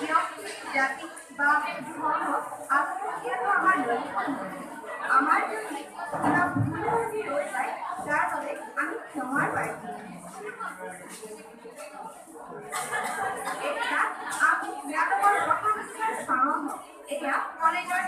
ব্যক্তি জাতি বা ধর্ম আত্মহত্যাটো আমার লক্ষণ নয়। আমার যদি কিবা ভুলভ্রান্তি রয়ে যায় তার বাবে আমি ক্ষমার প্রার্থী। এতিয়া আমি নাটকৰ প্ৰথম স্থান চাওঁ। এতিয়া কলেজৰ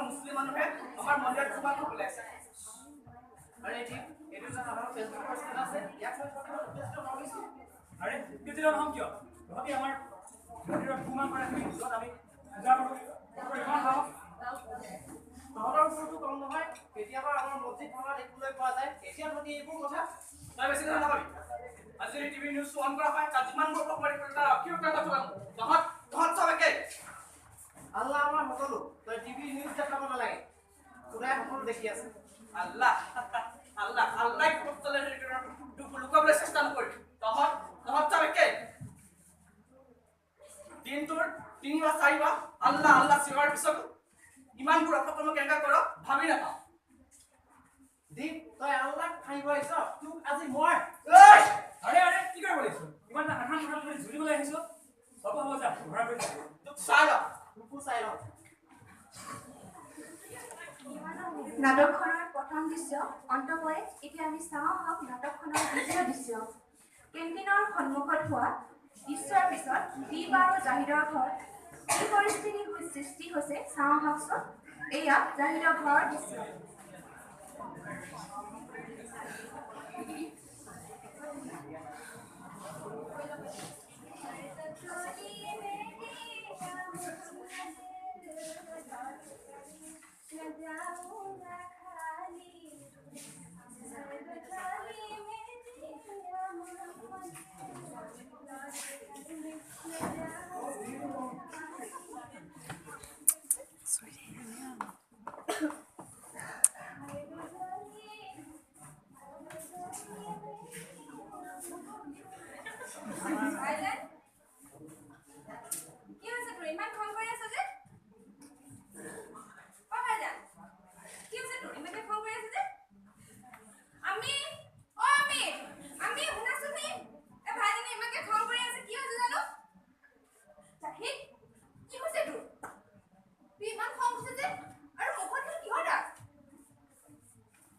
মুছলিম মানুহে আমাৰ মন্দিৰত সোমাব ওলাইছে। আৰে ঠিক এইটো যে আমাৰ ফেচবুকৰ স্ক্ৰীন আছে ইয়াত আৰে কেতিয়া নহম কিয় ভাবি আমাৰ মন্দিৰত সোমাব পৰা আমি য'ত আমি পূজা কৰোঁ ইমান ভাব তহঁতৰ ওচৰতো কম নহয়। কেতিয়াবা আমাৰ মছজিদ ভাঙা দেখিবলৈ পোৱা যায়। এতিয়া যদি এইবোৰ কথা তই বেছি কথা নাভাবি। আজি টিভি নিউজ অন কৰা হয় তাত যিমানবোৰ খবৰ তাৰ অক্ষৰতা কথা তহঁত চব একে। আল্লাহ আমাৰ সকলো তই টিভি নিউজ দেখাব নালাগে। খুদাই সকলো দেখি আছে। আল্লাহ আল্লাহ আল্লাহ কষ্টলে লুকাবলৈ চেষ্টা নকৰিবি। তহঁত চব একে। দিনটোৰ 3 বা 4 বাৰ আল্লাহ আল্লাহ চিঞৰাৰ পিছতো ইমানবোৰ অপকৰ্ম কেনেকৈ কৰ ভাবি নাপাওঁ। দীপ তই আল্লাহ খাইব আহিছ তোক আজি মই আৰে আৰে কি কৰিব লাগিছ ইমান আধান কথা কৰি ঝুলিবলৈ আহিছ। হ'ব হ'ব যা ঘৰ গৈ তোক চাই ল তোকো চাই ল। নাটকখনৰ প্ৰথম দৃশ্য অন্ত পৰে। এতিয়া আমি চাওঁ আহক নাটকখনৰ দ্বিতীয় দৃশ্য। কেণ্টিনৰ সন্মুখত হোৱা দৃশ্যৰ পিছত দীপ আৰু জাহিদৰ ঘৰত কি পৰিস্থিতিৰ সৃষ্টি হৈছে চাওঁ আহকচোন। এয়া জাহিদৰ ঘৰৰ দৃশ্য।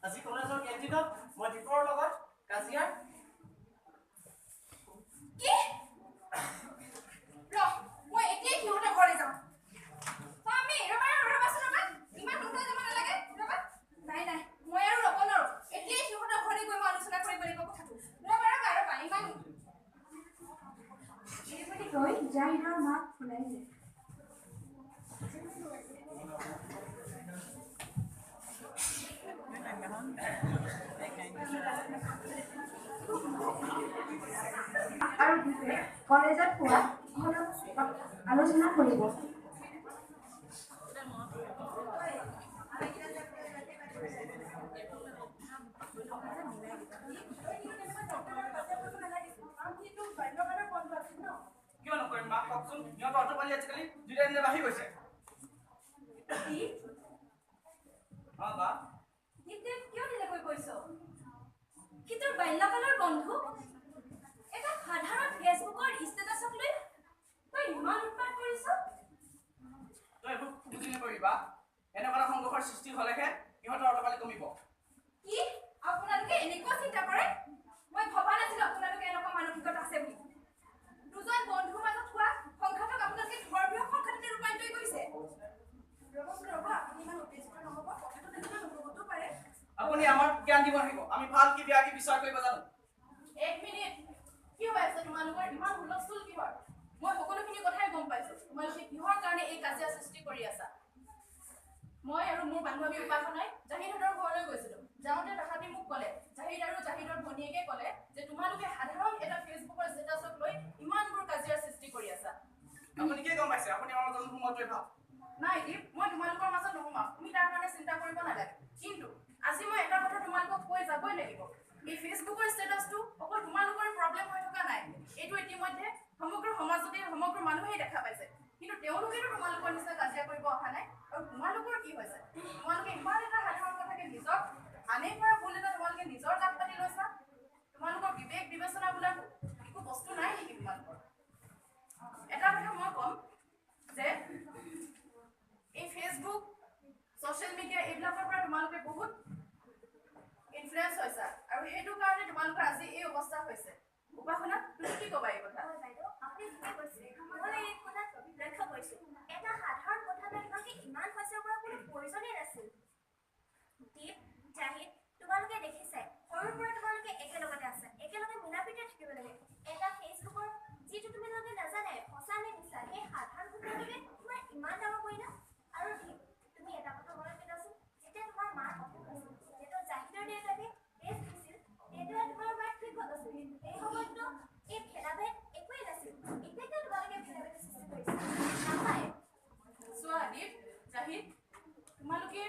আজি কলেজৰ কেণ্টিনত মই দীপৰ লগত কাজিয়া জাহিদৰ মাক ফুলাইছে। আৰু কলেজত হোৱা আলোচনা কৰিব। কিয় নকৰিম মাক কওকচোন। সিহঁতৰ অটপালি আজিকালি দুটা দিনে বাঢ়ি গৈছে। কিয় তেনেকৈ কৈছ? সি তোৰ বাল্যকালৰ বন্ধু। এটা সাধাৰণ ফেচবুকৰ ষ্টেটাছক লৈ তই ইমান উৎপাত কৰিছ। তই এইবোৰ বুজি নকৰিবা। এনেকুৱা এটা সংঘৰ্ষৰ সৃষ্টি হলেহে সিহঁতৰ অটপালি কমিব। কি আপোনালোকে এনেকুৱা চিন্তা কৰে? মই ভবা নাছিলো আপোনালোকে এনেকুৱা মানসিকতা আছে বুলি। দুজন বন্ধুৰ মাজত হোৱা সংঘাতক আপোনালোকে ধৰ্মীয় সংঘাতলৈ ৰূপান্তৰিত কৰিছে। আপুনি আমাক জ্ঞান দিব লাগিব। আমি ভাল কি বেয়া কি বিচাৰ কৰিব জানো। এক মিনিট কি হৈ আছে তোমালোকৰ? ইমান হুলস্থুল কিহৰ? মই সকলোখিনি কথাই গম পাইছো। তোমালোকে কিহৰ কাৰণে এই কাজিয়া সৃষ্টি কৰি আছা? মই আৰু মোৰ বান্ধৱী উপাসনাই জাহিদহঁতৰ ঘৰলৈ গৈছিলোঁ। যাওঁতে তাহাঁতি মোক ক'লে, জাহিদ আৰু জাহিদৰ ভনীয়েকে ক'লে যে তোমালোকে সাধাৰণ এটা ফেচবুকৰ ষ্টেটাছক লৈ ইমানবোৰ কাজিয়াৰ সৃষ্টি কৰি আছা। আপুনি কি গম পাইছে? আপুনি আমাৰ মাজত সোমোৱাটোৱে ভাল। নাই দীপ, মই তোমালোকৰ মাজত নোসোমাওঁ, তুমি তাৰ কাৰণে চিন্তা কৰিব নালাগে। কিন্তু আজি মই এটা কথা তোমালোকক কৈ যাবই লাগিব, এই ফেচবুকৰ ষ্টেটাছটো অকল তোমালোকৰ প্ৰব্লেম হৈ থকা নাই, এইটো ইতিমধ্যে সমগ্ৰ সমাজতে সমগ্ৰ মানুহেই দেখা পাইছে। কিন্তু তেওঁলোকেতো তোমালোকৰ নিচিনা কাজিয়া কৰিব অহা নাই। আৰু তোমালোকৰ কি হৈছে? তোমালোকে ইমান এটা সাধাৰণ কথাকে নিজক আনে কৰা ভুল এটা তোমালোকে নিজৰ জাত পাতি লৈছা। তোমালোকৰ বিবেক বিবেচনা বোলা একো বস্তু নাই নেকি তোমালোকৰ? এটা কথা মই ক'ম যে এই ফেচবুক, ছ'চিয়েল মিডিয়া এইবিলাকৰ পৰা তোমালোকে বহুত ইনফ্লুৱেঞ্চ হৈছা আৰু সেইটো কাৰণে তোমালোকৰ আজি এই অৱস্থা হৈছে। উপাসনা, তুমি কি ক'বা এই কথা? বাইদেউ আপুনি ঠিকে কৈছে। মই এই কথাত লক্ষ্য কৰিছোঁ, এটা সাধাৰণ কথা লৈ তোমালোকে ইমান সহ্য কৰাৰ কোনো প্ৰয়োজনেই নাছিল। দীপ, জাহিদ, তোমালোকে দেখিছাই সৰুৰ পৰা তোমালোকে একেলগতে আছে, একেলগে মিলা প্ৰীতিৰে থাকিব লাগে। এটা ফেচবুকৰ যিটো তোমালোকে নাজানাই সঁচা নে মিছা, সেই সাধাৰণ কথাটোকে তোমাৰ ইমান ডাঙৰ কৰিলা। আৰু দীপ, তুমি এটা কথা মনত পেলাবাচোন, যেতিয়া তোমাৰ মাৰ অসুখ হৈছিল, যেতিয়া জাহিদৰ দেউতাকে বেজ দিছিল, তেতিয়া তোমাৰ মাৰ ঠিক হ'ল আছিল। এই সময়ততো এই ভেদাভেদ একোৱেই নাছিল। এতিয়া কিয় তোমালোকে ভেদাভেদৰ সৃষ্টি কৰিছা? নাপায়। চোৱা দীপ, জাহিদ, তোমালোকে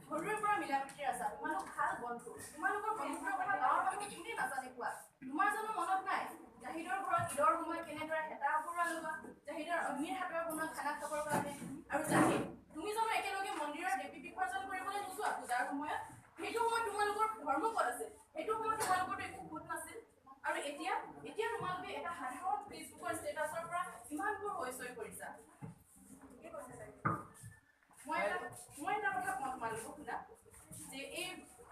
সৰুৰে পৰা মিলা প্ৰীতিৰে আছা, তোমালোক ভাল বন্ধু। তোমালোকৰ বন্ধুত্বৰ কথা গাঁৱৰ মানুহে কোনে নাজানে কোৱা? তোমাৰ জানো মনত নাই জাহিদৰ ঘৰত ঈদৰ সময়ত কেনেদৰে হেতা পৰুৱা লোৱা, জাহিদৰ অগ্নিৰ হাতৰ বনোৱা খানা খাবৰ কাৰণে? আৰু জাহিদ, তুমি জানো একেলগে মন্দিৰৰ দেৱী বিসৰ্জন কৰিবলৈ নোযোৱা পূজাৰ সময়ত? সেইটো সময়ত তোমালোকৰ ধৰ্ম ক'ত আছিল? সেইটো সময়ত তোমালোকৰতো একো ভোট নাছিল। আৰু এতিয়া তোমালোকে এটা সাধাৰণ ফেচবুকৰ ষ্টেটাছৰ পৰা ইমানবোৰ হৈ কৰিছা। মই এটা কথা কওঁ তোমালোকক শুনা, যে এই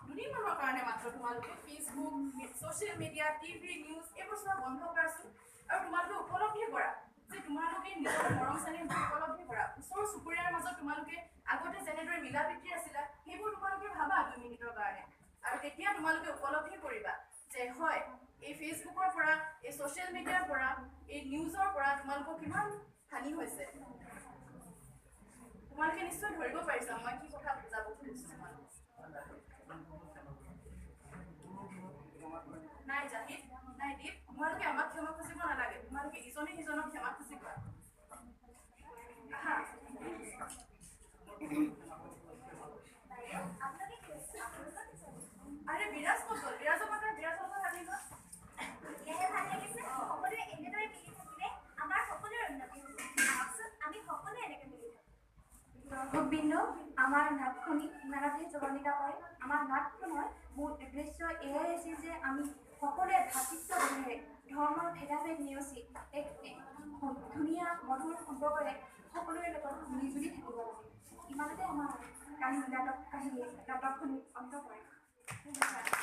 দুদিনমানৰ কাৰণে মাত্ৰ তোমালোকে Facebook, social media, TV, news এইবোৰ চোৱা বন্ধ কৰাচোন। আৰু তোমালোকে উপলব্ধি কৰা যে তোমালোকে নিজৰ মৰম চেনেহ উপলব্ধি কৰা। ওচৰ চুবুৰীয়াৰ মাজত তোমালোকে আগতে যেনেদৰে মিলা প্ৰীতি আছিলা, সেইবোৰ তোমালোকে ভাবা 2 মিনিটৰ কাৰণে। আৰু তেতিয়া তোমালোকে উপলব্ধি কৰিবা যে হয়, এই ফেচবুকৰ পৰা, এই ছ'চিয়েল মিডিয়াৰ পৰা, এই নিউজৰ পৰা তোমালোকৰ কিমান হানি হৈছে। তোমালোকে নিশ্চয় ধৰিব পাৰিছা মই কি কথা বুজাব খুজিছোঁ তোমালোকক। নাই জাহিদ, নাই দীপ, তোমালোকে আমাক ক্ষমা খুজিব নালাগে। তোমালোকে ইজনে সিজনক ক্ষমা খুজিবা। আহা। আৰে বিৰাজ ক'ত গ'ল? বিৰাজৰ কথা ভাবি যোৱা। এতিয়াহে ভাল লাগিছে। সকলোৱে এনেদৰে মিলি থাকিলে আমাৰ সকলোৰে উন্নতি হ'ব। আহকচোন আমি সকলোৱে এনেকৈ মিলি থাকোঁ। দৰ্শকবৃন্দ, আমাৰ নাটখনি ইমানতে জৱনিকা হয়। আমাৰ নাটখনৰ মূল উদ্দেশ্য এয়াই আছিল যে আমি সকলোৱে ভাতৃত্ববোধেৰে ধৰ্মৰ ভেদাভেদ নেওচি এক ধুনীয়া মধুৰ সম্পৰ্কৰে সকলোৰে লগত মিলিজুলি থাকিব লাগে। ইমানতে আমাৰ নাটকখনি অন্ত পৰে। ধন্যবাদ।